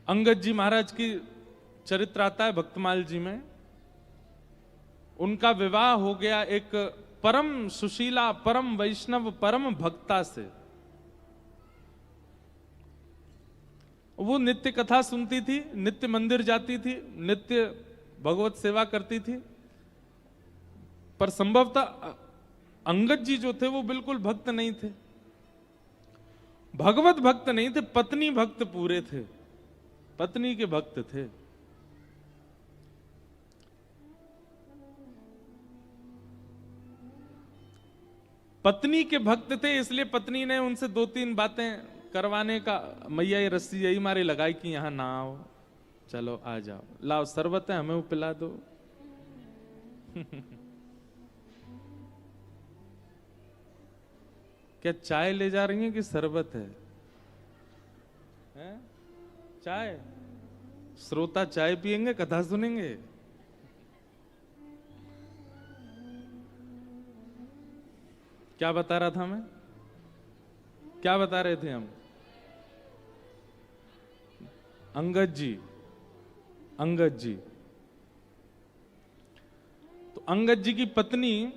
अंगद जी महाराज की चरित्र आता है भक्तमाल जी में। उनका विवाह हो गया एक परम सुशीला, परम वैष्णव, परम भक्ता से। वो नित्य कथा सुनती थी, नित्य मंदिर जाती थी, नित्य भगवत सेवा करती थी। पर संभवतः अंगद जी जो थे वो बिल्कुल भक्त नहीं थे, भगवत भक्त नहीं थे, पत्नी भक्त पूरे थे, पत्नी के भक्त थे। पत्नी के भक्त थे, इसलिए पत्नी ने उनसे दो तीन बातें करवाने का, मैया ये रस्सी यही मारे लगाई कि यहां ना आओ, चलो आ जाओ, लाओ शरबत है हमें वो पिला दो। क्या चाय ले जा रही हैं कि शरबत है? हैं? चाय? श्रोता चाय पिएंगे, कथा सुनेंगे? क्या बता रहा था मैं? क्या बता रहे थे हम? अंगद जी, अंगद जी। तो अंगद जी की पत्नी,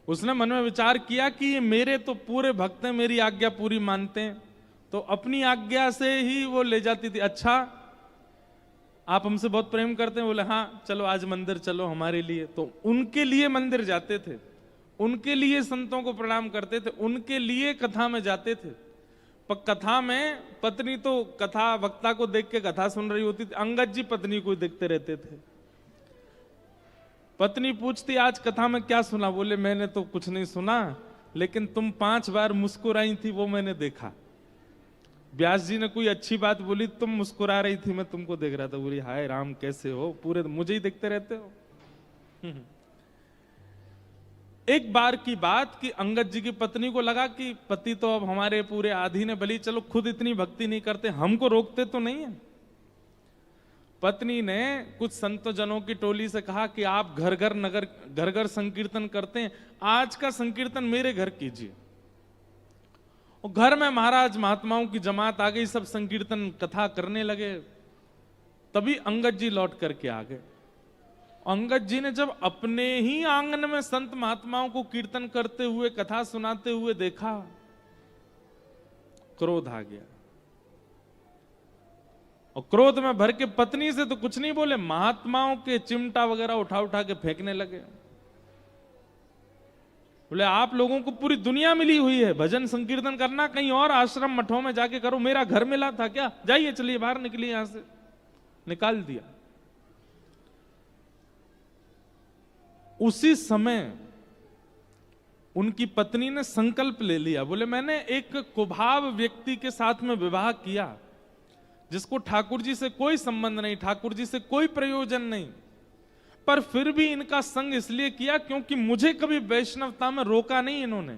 उसने मन में विचार किया कि ये मेरे तो पूरे भक्त हैं, मेरी आज्ञा पूरी मानते हैं, तो अपनी आज्ञा से ही वो ले जाती थी। अच्छा आप हमसे बहुत प्रेम करते हैं? बोले हाँ चलो आज मंदिर चलो हमारे लिए। तो उनके लिए मंदिर जाते थे, उनके लिए संतों को प्रणाम करते थे, उनके लिए कथा में जाते थे। पर कथा में पत्नी तो कथा वक्ता को देख के कथा सुन रही होती थी, अंगद जी पत्नी को देखते रहते थे। पत्नी पूछती आज कथा में क्या सुना? बोले मैंने तो कुछ नहीं सुना, लेकिन तुम 5 बार मुस्कुराई थी वो मैंने देखा। व्यास जी ने कोई अच्छी बात बोली, तुम मुस्कुरा रही थी, मैं तुमको देख रहा था। बोली हाय राम कैसे हो, पूरे मुझे ही देखते रहते हो। एक बार की बात कि अंगद जी की पत्नी को लगा कि पति तो अब हमारे पूरे आधीन है, भली चलो खुद इतनी भक्ति नहीं करते, हमको रोकते तो नहीं है। पत्नी ने कुछ संत जनों की टोली से कहा कि आप घर घर संकीर्तन करते हैं, आज का संकीर्तन मेरे घर कीजिए। और घर में महाराज महात्माओं की जमात आ गई, सब संकीर्तन कथा करने लगे। तभी अंगद जी लौट करके आ गए। अंगद जी ने जब अपने ही आंगन में संत महात्माओं को कीर्तन करते हुए, कथा सुनाते हुए देखा, क्रोध आ गया। और क्रोध में भर के पत्नी से तो कुछ नहीं बोले, महात्माओं के चिमटा वगैरह उठा उठा के फेंकने लगे। बोले आप लोगों को पूरी दुनिया मिली हुई है, भजन संकीर्तन करना कहीं और आश्रम मठों में जाके करो, मेरा घर मिला था क्या? जाइए चलिए बाहर निकलिए यहां से। निकाल दिया। उसी समय उनकी पत्नी ने संकल्प ले लिया। बोले मैंने एक कुभाव व्यक्ति के साथ में विवाह किया, जिसको ठाकुर जी से कोई संबंध नहीं, ठाकुर जी से कोई प्रयोजन नहीं, पर फिर भी इनका संग इसलिए किया क्योंकि मुझे कभी वैष्णवता में रोका नहीं इन्होंने।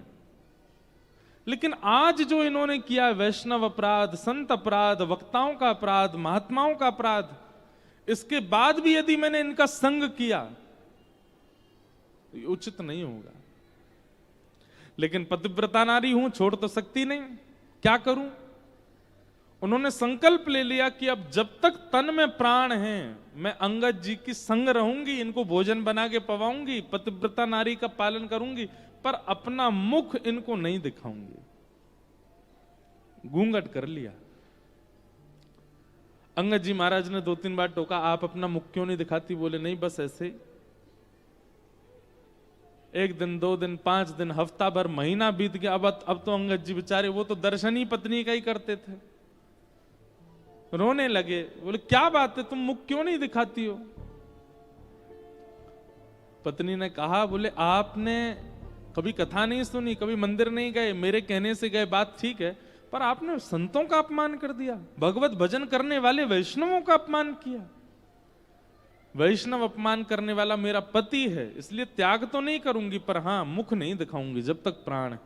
लेकिन आज जो इन्होंने किया, वैष्णव अपराध, संत अपराध, वक्ताओं का अपराध, महात्माओं का अपराध, इसके बाद भी यदि मैंने इनका संग किया तो ये उचित नहीं होगा। लेकिन पतिव्रता नारी हूं, छोड़ तो सकती नहीं, क्या करूं? उन्होंने संकल्प ले लिया कि अब जब तक तन में प्राण है मैं अंगद जी की संग रहूंगी, इनको भोजन बना के पवाऊंगी, पतिव्रता नारी का पालन करूंगी, पर अपना मुख इनको नहीं दिखाऊंगी। घूंघट कर लिया। अंगद जी महाराज ने 2-3 बार टोका, आप अपना मुख क्यों नहीं दिखाती? बोले नहीं बस ऐसे ही। 1 दिन 2 दिन 5 दिन, हफ्ता भर, महीना बीत गया। अब तो अंगद जी बेचारे, वो तो दर्शन ही पत्नी का ही करते थे, रोने लगे। बोले क्या बात है, तुम मुख क्यों नहीं दिखाती हो? पत्नी ने कहा, बोले आपने कभी कथा नहीं सुनी, कभी मंदिर नहीं गए, मेरे कहने से गए, बात ठीक है, पर आपने संतों का अपमान कर दिया, भगवत भजन करने वाले वैष्णवों का अपमान किया। वैष्णव अपमान करने वाला मेरा पति है, इसलिए त्याग तो नहीं करूंगी, पर हां मुख नहीं दिखाऊंगी जब तक प्राण है।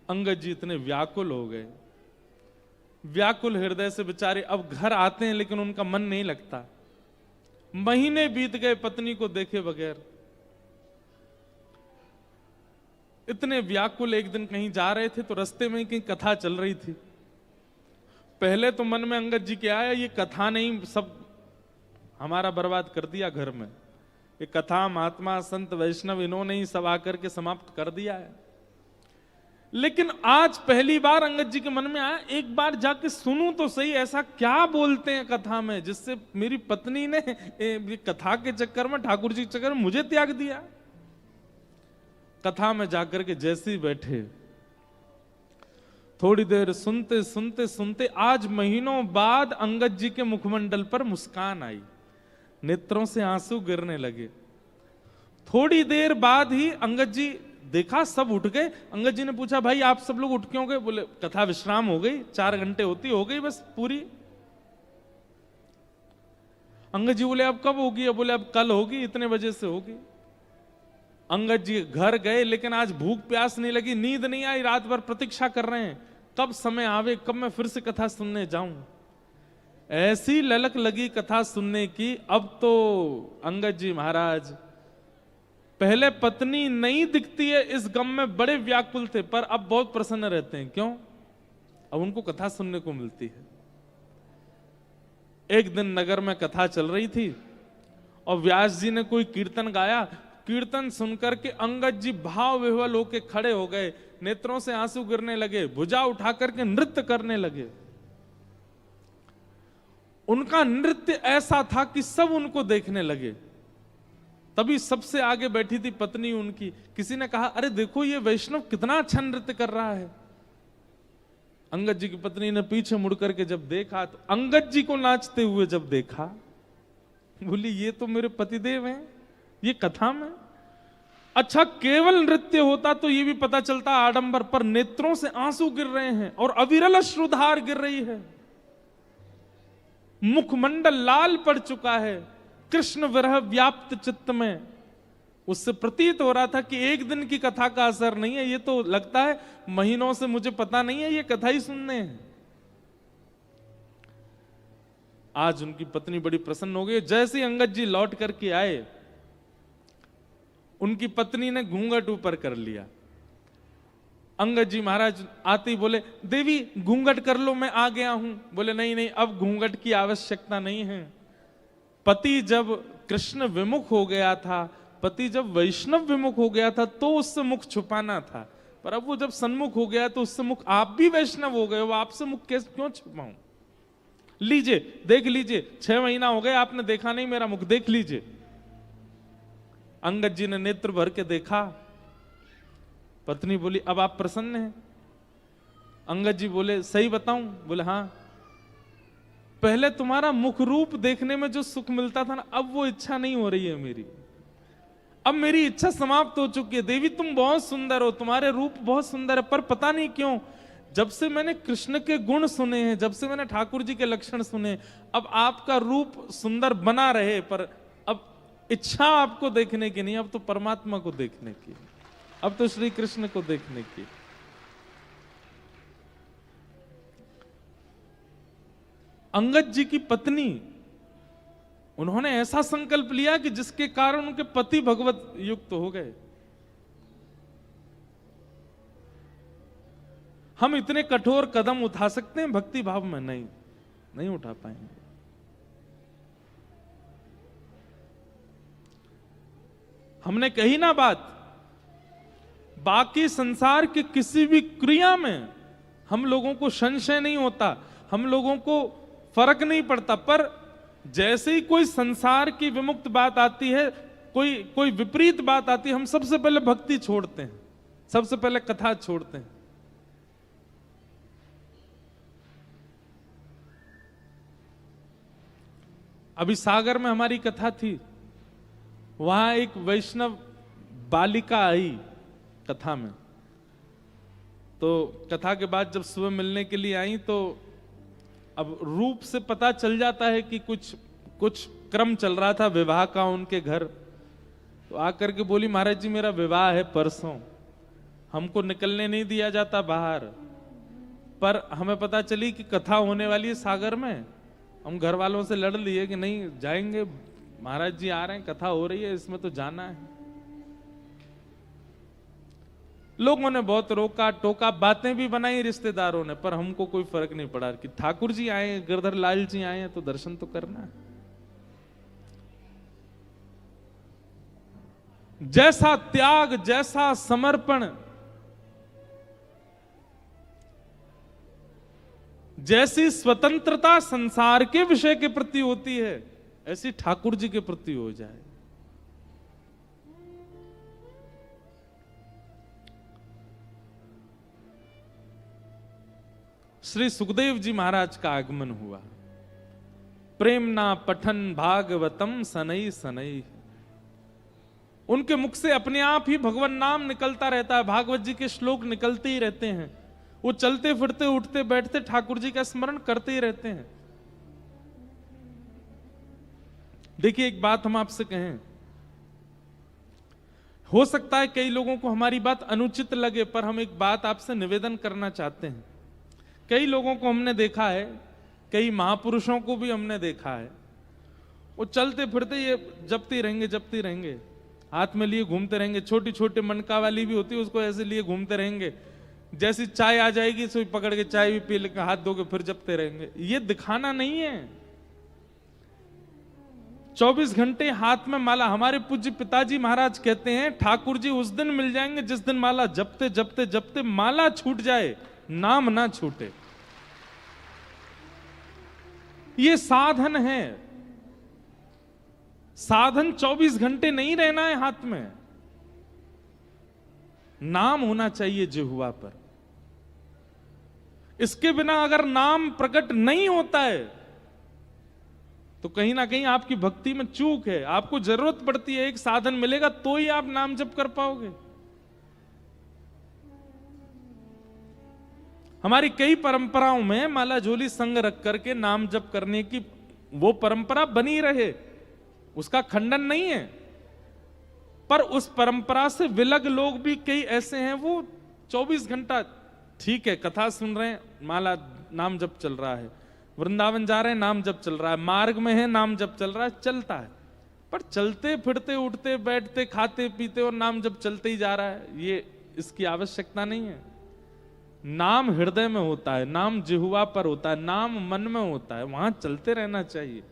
अंगद जी इतने व्याकुल हो गए, व्याकुल हृदय से बेचारे अब घर आते हैं, लेकिन उनका मन नहीं लगता। महीने बीत गए पत्नी को देखे बगैर। इतने व्याकुल, एक दिन कहीं जा रहे थे तो रास्ते में कहीं कथा चल रही थी, पहले तो मन में अंगद जी के आया, ये कथा नहीं सब हमारा बर्बाद कर दिया घर में, ये कथा महात्मा संत वैष्णव इन्होंने ही सब आकर के समाप्त कर दिया है। लेकिन आज पहली बार अंगद जी के मन में आया, एक बार जाके सुनूं तो सही, ऐसा क्या बोलते हैं कथा में जिससे मेरी पत्नी ने ये कथा के चक्कर में, ठाकुर जी के चक्कर में मुझे त्याग दिया। कथा में जाकर के जैसे ही बैठे, थोड़ी देर सुनते सुनते सुनते आज महीनों बाद अंगद जी के मुखमंडल पर मुस्कान आई, नेत्रों से आंसू गिरने लगे। थोड़ी देर बाद ही अंगद जी देखा सब उठ गए। अंगद जी ने पूछा, भाई आप सब लोग उठ क्यों गए? बोले कथा विश्राम हो गई, 4 घंटे होती हो गई बस पूरी। अंगद जी बोले अब कब होगी? बोले अब कल होगी, इतने बजे से होगी। अंगद जी घर गए, लेकिन आज भूख प्यास नहीं लगी, नींद नहीं आई, रात भर प्रतीक्षा कर रहे हैं कब समय आवे, कब मैं फिर से कथा सुनने जाऊं। ऐसी ललक लगी कथा सुनने की। अब तो अंगद जी महाराज पहले पत्नी नहीं दिखती है इस गम में बड़े व्याकुल थे, पर अब बहुत प्रसन्न रहते हैं। क्यों? अब उनको कथा सुनने को मिलती है। एक दिन नगर में कथा चल रही थी और व्यास जी ने कोई कीर्तन गाया। कीर्तन सुनकर के अंगद जी भाव विह्वल होके खड़े हो गए, नेत्रों से आंसू गिरने लगे, भुजा उठा करके नृत्य करने लगे। उनका नृत्य ऐसा था कि सब उनको देखने लगे। तभी सबसे आगे बैठी थी पत्नी उनकी। किसी ने कहा, अरे देखो ये वैष्णव कितना अच्छा नृत्य कर रहा है। अंगद जी की पत्नी ने पीछे मुड़ करके जब देखा, तो अंगद जी को नाचते हुए जब देखा, बोली ये तो मेरे पतिदेव हैं, ये कथा में। अच्छा केवल नृत्य होता तो ये भी पता चलता आडंबर, पर नेत्रों से आंसू गिर रहे हैं और अविरल अश्रुधार गिर रही है, मुखमंडल लाल पड़ चुका है, कृष्ण विरह व्याप्त चित्त में। उससे प्रतीत हो रहा था कि एक दिन की कथा का असर नहीं है, ये तो लगता है महीनों से मुझे पता नहीं है, ये कथा ही सुनने हैं। आज उनकी पत्नी बड़ी प्रसन्न हो गई। जैसे ही अंगद जी लौट करके आए, उनकी पत्नी ने घूंघट ऊपर कर लिया। अंगद जी महाराज आते ही बोले, देवी घूंघट कर लो, मैं आ गया हूं। बोले नहीं नहीं, अब घूंघट की आवश्यकता नहीं है। पति जब कृष्ण विमुख हो गया था, पति जब वैष्णव विमुख हो गया था, तो उससे मुख छुपाना था, पर अब वो जब सन्मुख हो गया तो उससे मुख, आप भी वैष्णव हो गए हो, आपसे मुख कैसे क्यों छुपाऊं? लीजिए देख लीजिए, 6 महीना हो गए आपने देखा नहीं मेरा मुख, देख लीजिए। अंगद जी ने नेत्र भर के देखा। पत्नी बोली, अब आप प्रसन्न हैं? अंगद जी बोले, सही बताऊं? बोले हाँ। पहले तुम्हारा मुख रूप देखने में जो सुख मिलता था ना, अब वो इच्छा नहीं हो रही है मेरी। अब मेरी इच्छा समाप्त हो चुकी है। देवी तुम बहुत सुंदर हो, तुम्हारे रूप बहुत सुंदर है, पर पता नहीं क्यों जब से मैंने कृष्ण के गुण सुने हैं, जब से मैंने ठाकुर जी के लक्षण सुने, अब आपका रूप सुंदर बना रहे, पर अब इच्छा आपको देखने की नहीं, अब तो परमात्मा को देखने की, अब तो श्री कृष्ण को देखने की। अंगद जी की पत्नी, उन्होंने ऐसा संकल्प लिया कि जिसके कारण उनके पति भगवत युक्त हो गए। हम इतने कठोर कदम उठा सकते हैं भक्ति भाव में? नहीं उठा पाएंगे। हमने कही ना बात, बाकी संसार की किसी भी क्रिया में हम लोगों को संशय नहीं होता, हम लोगों को फर्क नहीं पड़ता, पर जैसे ही कोई संसार की विमुक्त बात आती है, कोई विपरीत बात आती है, हम सबसे पहले भक्ति छोड़ते हैं, सबसे पहले कथा छोड़ते हैं। अभी सागर में हमारी कथा थी, वहां एक वैष्णव बालिका आई कथा में। तो कथा के बाद जब सुबह मिलने के लिए आई, तो अब रूप से पता चल जाता है कि कुछ क्रम चल रहा था विवाह का उनके घर। तो आकर के बोली, महाराज जी मेरा विवाह है परसों, हमको निकलने नहीं दिया जाता बाहर, पर हमें पता चली कि कथा होने वाली है सागर में। हम घर वालों से लड़ लिए कि नहीं जाएंगे, महाराज जी आ रहे हैं, कथा हो रही है, इसमें तो जाना है। लोगों ने बहुत रोका टोका, बातें भी बनाई रिश्तेदारों ने, पर हमको कोई फर्क नहीं पड़ा कि ठाकुर जी आए, गिरधर लाल जी आए हैं तो दर्शन तो करना है। जैसा त्याग, जैसा समर्पण, जैसी स्वतंत्रता संसार के विषय के प्रति होती है, ऐसी ठाकुर जी के प्रति हो जाए। श्री सुखदेव जी महाराज का आगमन हुआ। प्रेमना पठन भागवतम सनई सनई, उनके मुख से अपने आप ही भगवान नाम निकलता रहता है, भागवत जी के श्लोक निकलते ही रहते हैं। वो चलते फिरते उठते बैठते ठाकुर जी का स्मरण करते ही रहते हैं। देखिए एक बात हम आपसे कहें, हो सकता है कई लोगों को हमारी बात अनुचित लगे, पर हम एक बात आपसे निवेदन करना चाहते हैं। कई लोगों को हमने देखा है, कई महापुरुषों को भी हमने देखा है, वो चलते फिरते ये जपते रहेंगे, हाथ में लिए घूमते रहेंगे। छोटी छोटी मनका वाली भी होती है, उसको ऐसे लिए घूमते रहेंगे। जैसी चाय आ जाएगी तो पकड़ के चाय भी पी लेकर हाथ धो के फिर जपते रहेंगे। ये दिखाना नहीं है। 24 घंटे हाथ में माला। हमारे पूज्य पिताजी महाराज कहते हैं, ठाकुर जी उस दिन मिल जाएंगे जिस दिन माला जपते जपते जपते माला छूट जाए, नाम ना छूटे। ये साधन है। साधन 24 घंटे नहीं रहना है हाथ में, नाम होना चाहिए जिह्वा पर। इसके बिना अगर नाम प्रकट नहीं होता है तो कहीं ना कहीं आपकी भक्ति में चूक है। आपको जरूरत पड़ती है, एक साधन मिलेगा तो ही आप नाम जप कर पाओगे। हमारी कई परंपराओं में माला झोली संग रख करके नाम जप करने की वो परंपरा बनी रहे, उसका खंडन नहीं है। पर उस परंपरा से विलग लोग भी कई ऐसे हैं, वो 24 घंटा ठीक है, कथा सुन रहे हैं, माला नाम जप चल रहा है, वृंदावन जा रहे हैं, नाम जप चल रहा है, मार्ग में है, नाम जप चल रहा है, चलता है। पर चलते फिरते उठते बैठते खाते पीते और नाम जप चलते ही जा रहा है, ये इसकी आवश्यकता नहीं है। नाम हृदय में होता है, नाम जिह्वा पर होता है, नाम मन में होता है, वहां चलते रहना चाहिए।